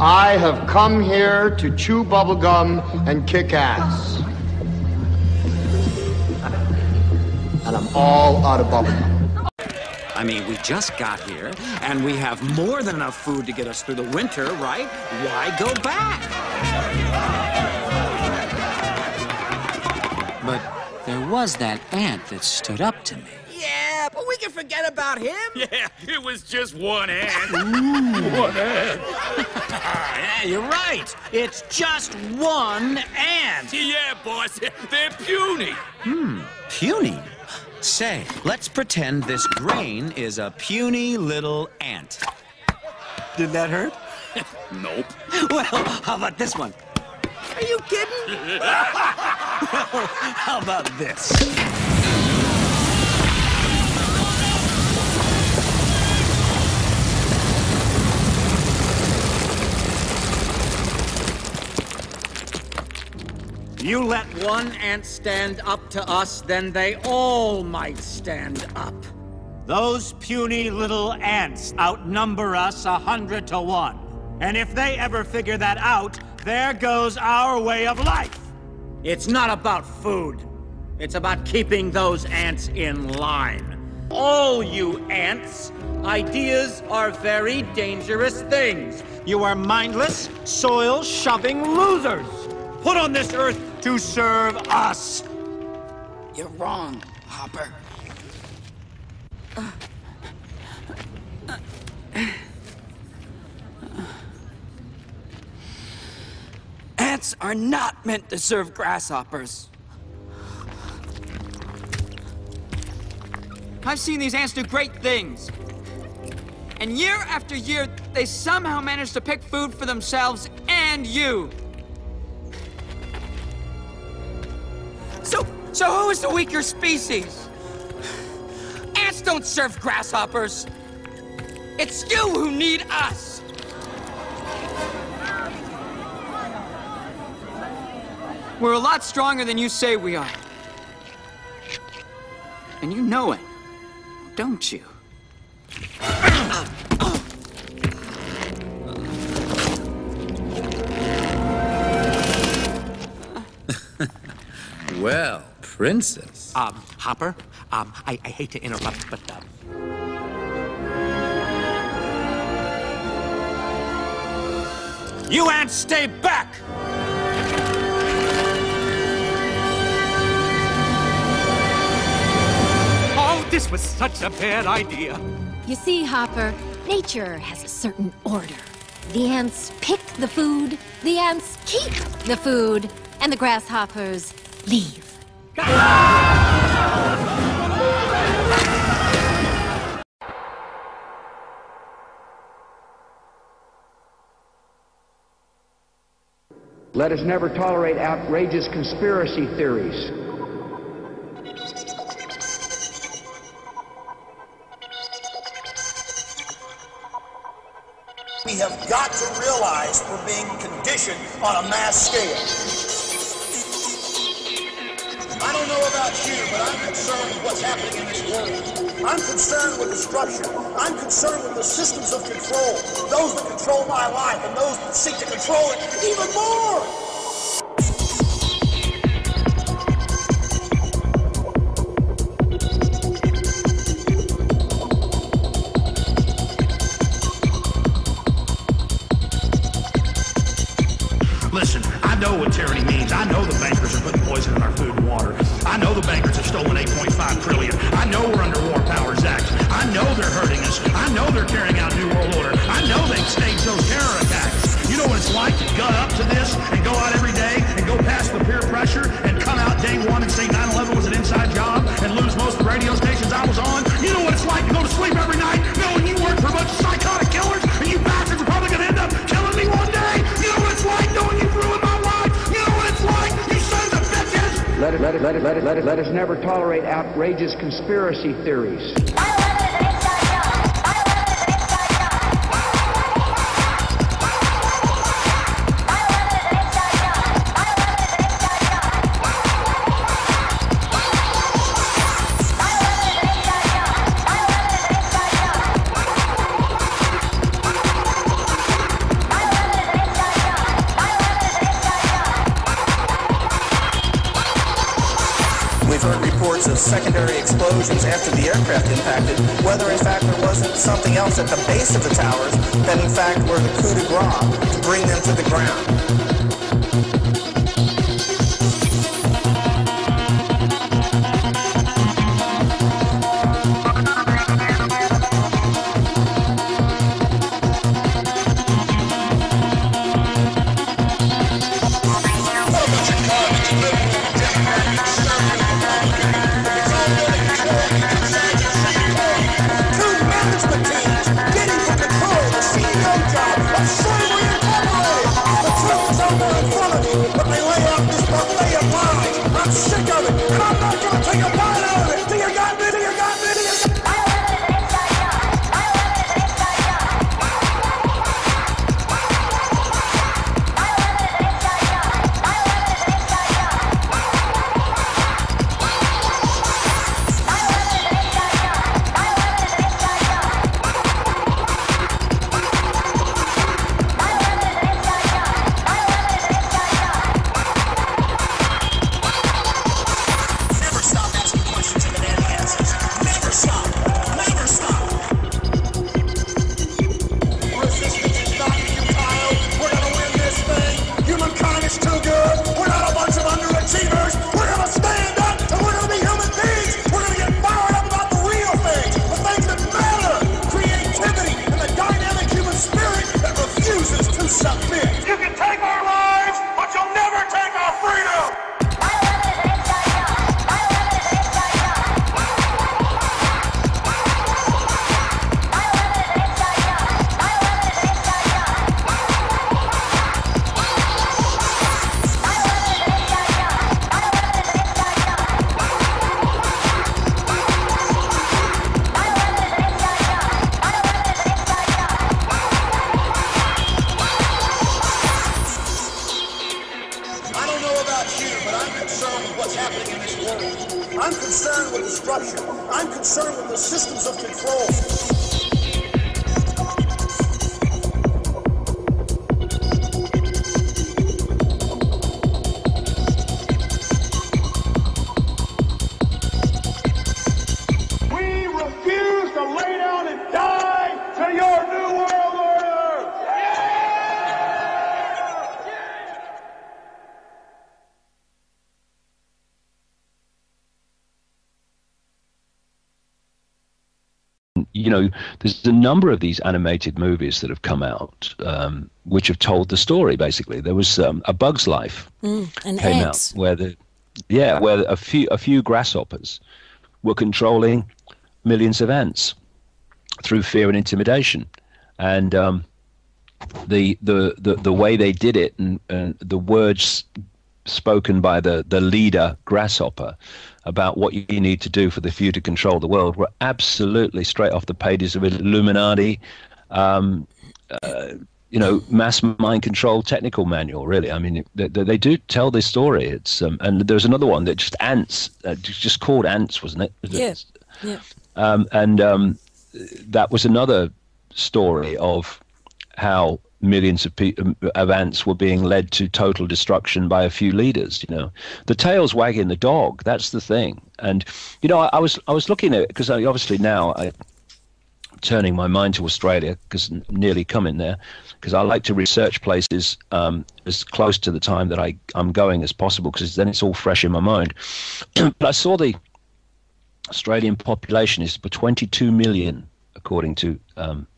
I have come here to chew bubblegum and kick ass. And I'm all out of bubblegum. I mean, we just got here, and we have more than enough food to get us through the winter, right? Why go back? But there was that ant that stood up to me. Yeah, but we can forget about him. Yeah, it was just one ant. Ooh, one ant. Yeah, you're right. It's just one ant. Yeah, boss, they're puny. Puny? Say, let's pretend this grain is a puny little ant. Did that hurt? Nope. Well, how about this one? Are you kidding? Well, how about this? You let one ant stand up to us, then they all might stand up. Those puny little ants outnumber us 100 to 1. And if they ever figure that out, there goes our way of life. It's not about food. It's about keeping those ants in line. All you ants, ideas are very dangerous things. You are mindless, soil-shoving losers. Put on this earth to serve us. You're wrong, Hopper. Ants are not meant to serve grasshoppers. I've seen these ants do great things. And year after year, they somehow manage to pick food for themselves and you. So who is the weaker species? Ants don't serve grasshoppers. It's you who need us. We're a lot stronger than you say we are. And you know it, don't you? Well, Princess. Hopper, I hate to interrupt, but, you ants stay back! Oh, this was such a bad idea. You see, Hopper, nature has a certain order. The ants pick the food, the ants keep the food, and the grasshoppers leave. Let us never tolerate outrageous conspiracy theories. We have got to realize we're being conditioned on a mass scale. I don't know about you, but I'm concerned with what's happening in this world. I'm concerned with destruction. I'm concerned with the systems of control, those that control my life and those that seek to control it even more. Listen, I know what tyranny means. I know the bankers are putting poison in our food and water. I know the bankers have stolen $8.5 trillion. I know we're under War Powers Act. I know they're hurting us. I know they're carrying out New World Order. I know they've staged those terror attacks. You know what it's like to gut up to this and go out every day and go past the peer pressure and come out day one and say 9/11 was an inside job and lose most of the radio stations I was on? You know what it's like to go to sleep every night knowing you work for a bunch of psychotic killers and you bastards are probably going to end up killing me one day? You know what it's like knowing you've ruined my life? You know what it's like, you sons of bitches? Let us never tolerate outrageous conspiracy theories. heard reports of secondary explosions after the aircraft impacted, whether in fact there wasn't something else at the base of the towers that in fact were the coup de grace to bring them to the ground. I'm concerned with destruction. I'm concerned with the systems of control. You know, there's a number of these animated movies that have come out, which have told the story. Basically, there was A Bug's Life and came ants. out where where a few grasshoppers were controlling millions of ants through fear and intimidation, and the way they did it and the words spoken by the leader grasshopper about what you need to do for the few to control the world were absolutely straight off the pages of Illuminati, mass mind control technical manual. Really, I mean, they do tell this story. It's and there's another one that just ants, just called Ants, wasn't it? Yeah. That was another story of how millions of ants were being led to total destruction by a few leaders. You know, the tail's wagging the dog. That's the thing. And you know, I was looking at it because obviously now I'm turning my mind to Australia because nearly coming there because I like to research places as close to the time that I'm going as possible because then it's all fresh in my mind. But I saw the Australian population is for 22 million, according to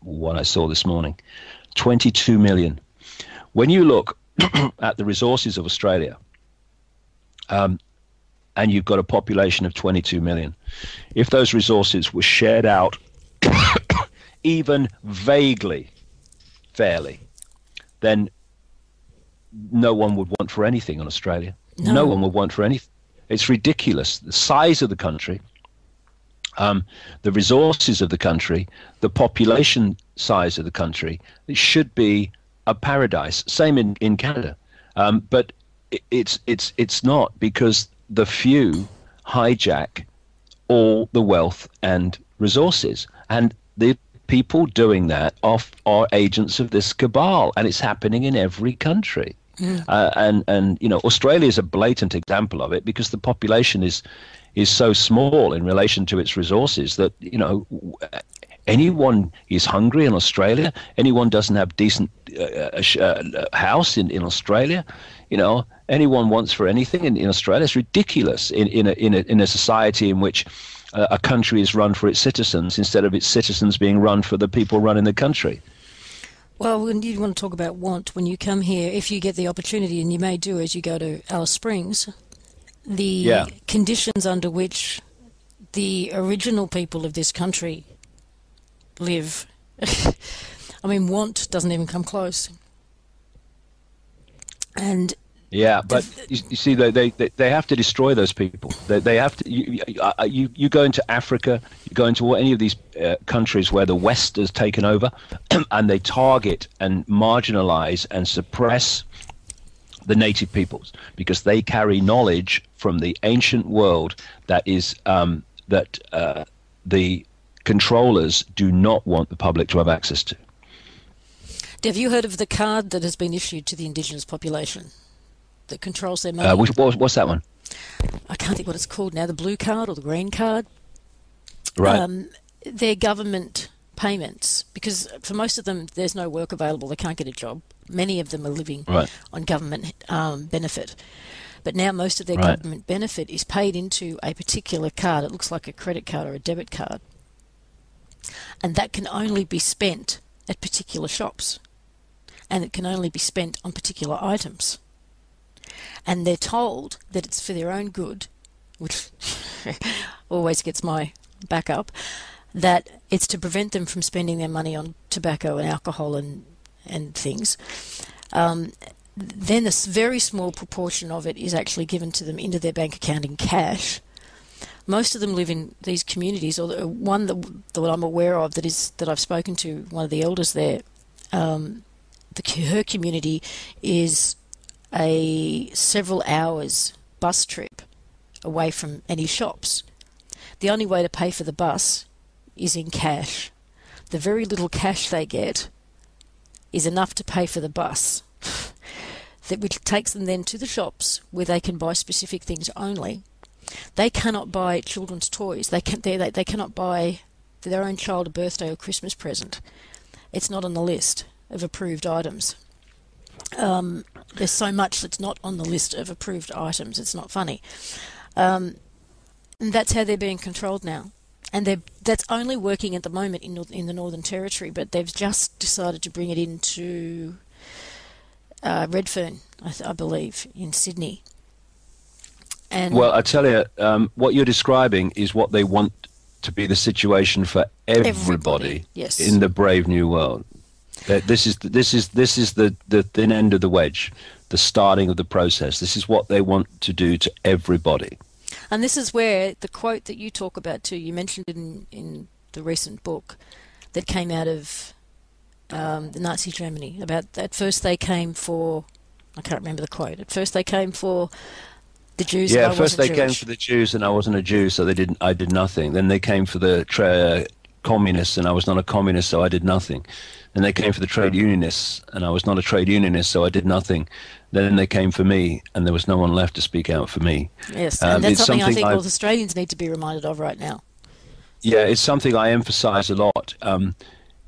what I saw this morning. 22 million. When you look at the resources of Australia, and you've got a population of 22 million, if those resources were shared out even vaguely fairly, then no one would want for anything on Australia. No one would want for anything. It's ridiculous. The size of the country, the resources of the country, the population size of the country, it should be a paradise. Same in Canada, but it's not, because the few hijack all the wealth and resources, and the people doing that are agents of this cabal, and it's happening in every country. And you know, Australia is a blatant example of it because the population is is so small in relation to its resources that, anyone is hungry in Australia. Anyone doesn't have decent house in Australia. Anyone wants for anything in Australia. It's ridiculous in a society in which a country is run for its citizens instead of its citizens being run for the people running the country. Well, when you want to talk about want, when you come here, if you get the opportunity, and you may do as you go to Alice Springs, the conditions under which the original people of this country live, I mean, want doesn't even come close. And yeah, but you see, they have to destroy those people. They have to. You go into Africa, you go into any of these countries where the West has taken over, and they target and marginalize and suppress the native peoples because they carry knowledge from the ancient world that is the controllers do not want the public to have access to. Have you heard of the card that has been issued to the indigenous population that controls their money? What's that one? I can't think what it's called now, the blue card or the green card. Right. They're government payments, because for most of them there's no work available, they can't get a job. Many of them are living on government benefit. But now most of their government benefit is paid into a particular card. It looks like a credit card or a debit card. And that can only be spent at particular shops. And it can only be spent on particular items. And they're told that it's for their own good, which always gets my back up, that it's to prevent them from spending their money on tobacco and alcohol and things. Then a very small proportion of it is actually given to them into their bank account in cash. Most of them live in these communities, or one that I'm aware of that I've spoken to, one of the elders there, her community is a several hours bus trip away from any shops. The only way to pay for the bus is in cash. The very little cash they get is enough to pay for the bus, which takes them then to the shops where they can buy specific things only. They cannot buy children's toys. They cannot buy for their own child a birthday or Christmas present. It's not on the list of approved items. There's so much that's not on the list of approved items. It's not funny. And that's how they're being controlled now. And that's only working at the moment in the Northern Territory, but they've just decided to bring it into Redfern, I believe, in Sydney. And well, I tell you, what you're describing is what they want to be the situation for everybody in the brave new world. This is the thin end of the wedge, the starting of the process. This is what they want to do to everybody. And this is where the quote that you talk about too, you mentioned it in the recent book that came out of the Nazi Germany, about at first they came for, I can't remember the quote, at first they came for the Jews and I wasn't Jewish. Came for the Jews and I wasn't a Jew, so I did nothing. Then they came for the communists and I was not a communist, so I did nothing. Then they came for the trade unionists and I was not a trade unionist, so I did nothing. Then they came for me and there was no one left to speak out for me. Yes, and that's something I think all Australians need to be reminded of right now. Yeah, it's something I emphasise a lot.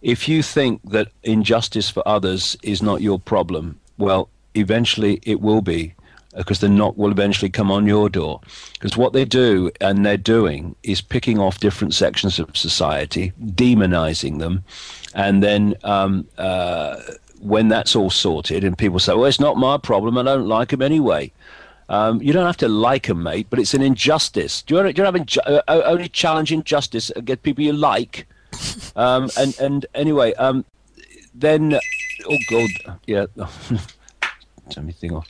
If you think that injustice for others is not your problem, well, eventually it will be, because the knock will eventually come on your door. Because what they do, and they're doing, is picking off different sections of society, demonizing them, and then when that's all sorted and people say, well, it's not my problem, I don't like them anyway. You don't have to like them, mate, but it's an injustice. Do you only challenge injustice and get people you like? And anyway, then, oh God, yeah, turn my thing off.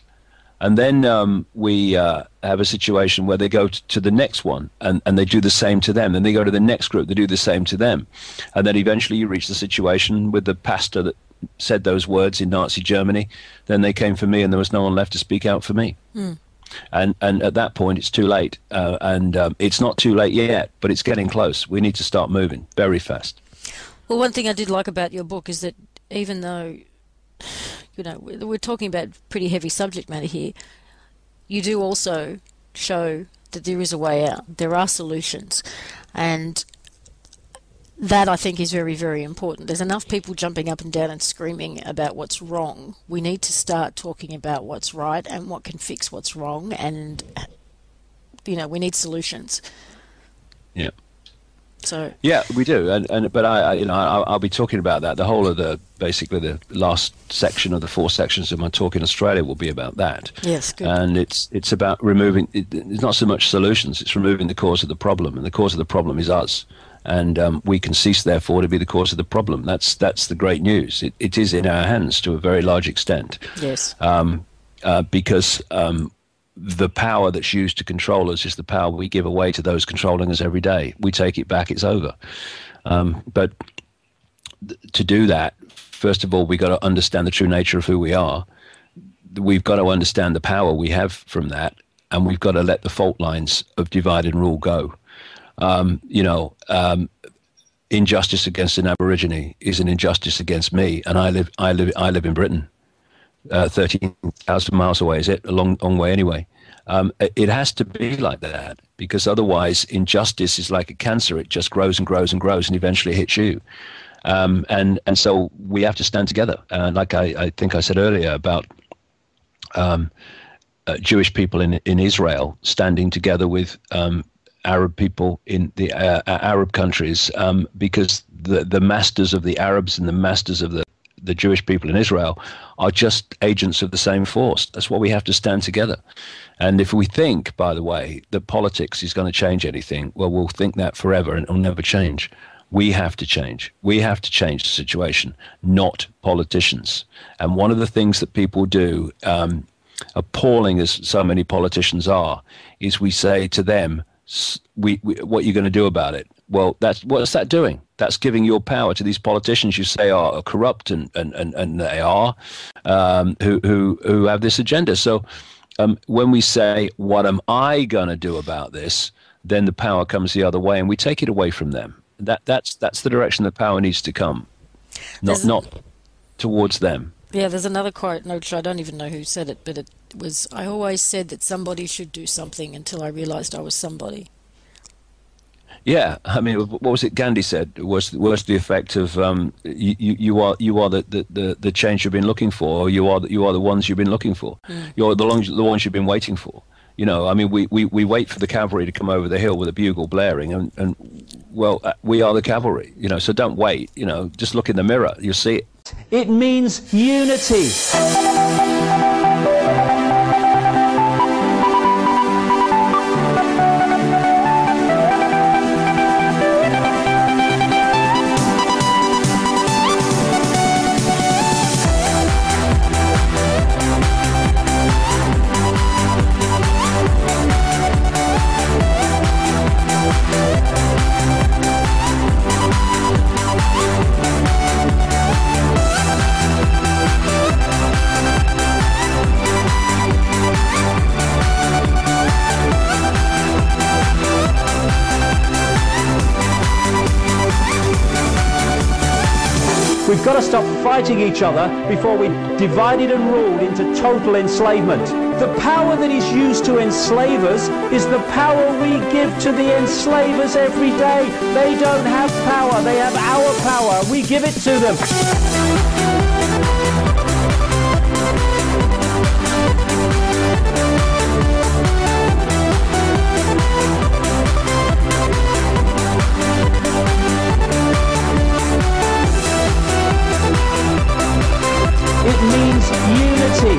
And then we have a situation where they go to the next one and they do the same to them. Then they go to the next group, they do the same to them. And then eventually you reach the situation with the pastor that said those words in Nazi Germany. Then they came for me and there was no one left to speak out for me. Mm. And at that point it's too late. And it's not too late yet, but it's getting close. We need to start moving very fast. Well, one thing I did like about your book is that even though, you know, we're talking about pretty heavy subject matter here, you do also show that there is a way out. There are solutions. And that, I think, is very, very important. There's enough people jumping up and down and screaming about what's wrong. We need to start talking about what's right and what can fix what's wrong. And, we need solutions. Yeah. So yeah, we do, but I'll be talking about that. The whole of the last section of the 4 sections of my talk in Australia will be about that. Yes, good. And it's about removing. It's not so much solutions; it's removing the cause of the problem, and the cause of the problem is us. And we can cease, therefore, to be the cause of the problem. That's the great news. It is in our hands to a very large extent. Yes. Because the power that's used to control us is the power we give away to those controlling us every day. We take it back, it's over. But to do that, first of all, we've got to understand the true nature of who we are. We've got to understand the power we have from that, and we've got to let the fault lines of divide and rule go. Injustice against an Aborigine is an injustice against me, and I live in Britain. 13,000 miles away, is it? A long way anyway. It has to be like that, because otherwise injustice is like a cancer. It just grows and grows and grows and eventually hits you. And so we have to stand together. Like I think I said earlier about Jewish people in Israel standing together with Arab people in the Arab countries, because the masters of the Arabs and the masters of the Jewish people in Israel are just agents of the same force. That's why we have to stand together. And if we think, by the way, that politics is going to change anything, well, we'll think that forever and it'll never change. We have to change. We have to change the situation, not politicians. And one of the things that people do, appalling as so many politicians are, is we say to them, what are you going to do about it? Well, what's that doing? That's giving your power to these politicians you say are corrupt, and they are, who have this agenda. So when we say, what am I going to do about this, then the power comes the other way and we take it away from them. That's the direction the power needs to come, not towards them. Yeah, there's another quote, which I don't even know who said it, but it was, I always said that somebody should do something until I realized I was somebody. Yeah, I mean, what was it Gandhi said was the effect of you are the change you've been looking for, or you are the ones you've been looking for. You're the ones you've been waiting for. I mean, we wait for the cavalry to come over the hill with a bugle blaring, and we are the cavalry. So don't wait. Just look in the mirror, you'll see it. It means unity. We've got to stop fighting each other before we're divided and ruled into total enslavement. The power that is used to enslave us is the power we give to the enslavers every day. They don't have power, they have our power. We give it to them. It means unity.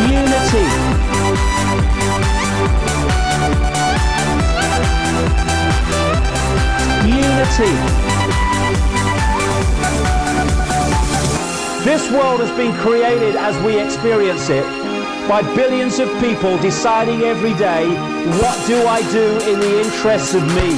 Unity. Unity. This world has been created as we experience it, by billions of people deciding every day, what do I do in the interests of me?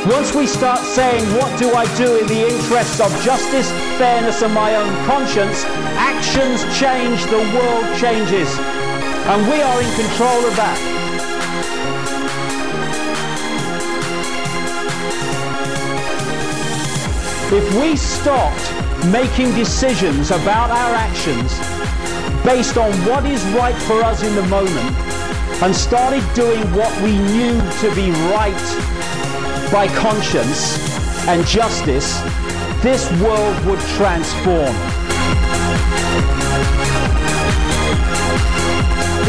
Once we start saying, what do I do in the interests of justice, fairness and my own conscience, actions change, the world changes. And we are in control of that. If we stopped making decisions about our actions based on what is right for us in the moment and started doing what we knew to be right by conscience and justice, this world would transform.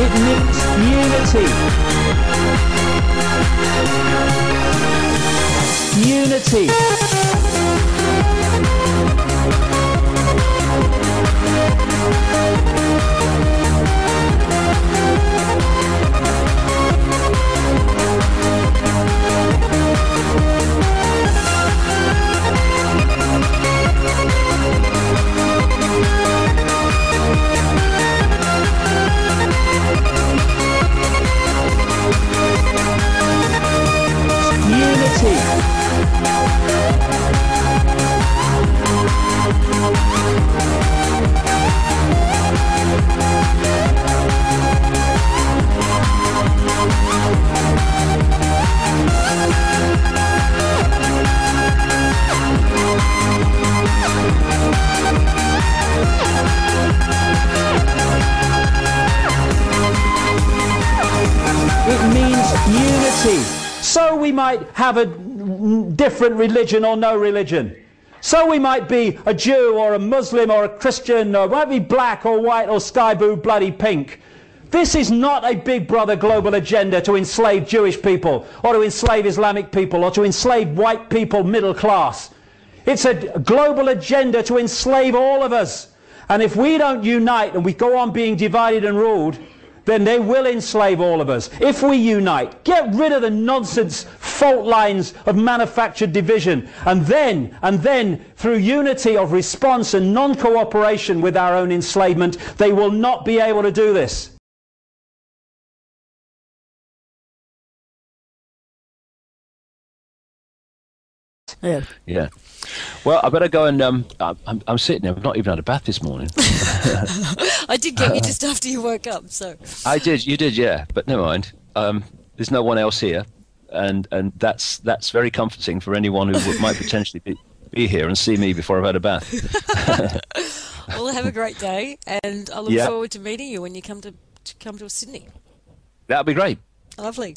It needs unity. Unity. It means unity. So we might have a different religion or no religion. So we might be a Jew or a Muslim or a Christian, or might be black or white or sky blue bloody pink. This is not a big brother global agenda to enslave Jewish people or to enslave Islamic people or to enslave white people middle class. It's a global agenda to enslave all of us. And if we don't unite and we go on being divided and ruled, then they will enslave all of us. If we unite, get rid of the nonsense fault lines of manufactured division, and then through unity of response and non-cooperation with our own enslavement, they will not be able to do this. Yeah. Well, I better go and I'm sitting there. I've not even had a bath this morning. I did get you just after you woke up, so. I did. You did, yeah. But never mind. There's no one else here, and that's very comforting for anyone who might potentially be here and see me before I've had a bath. Well, have a great day, and I look forward to meeting you when you come to Sydney. That'll be great. Lovely.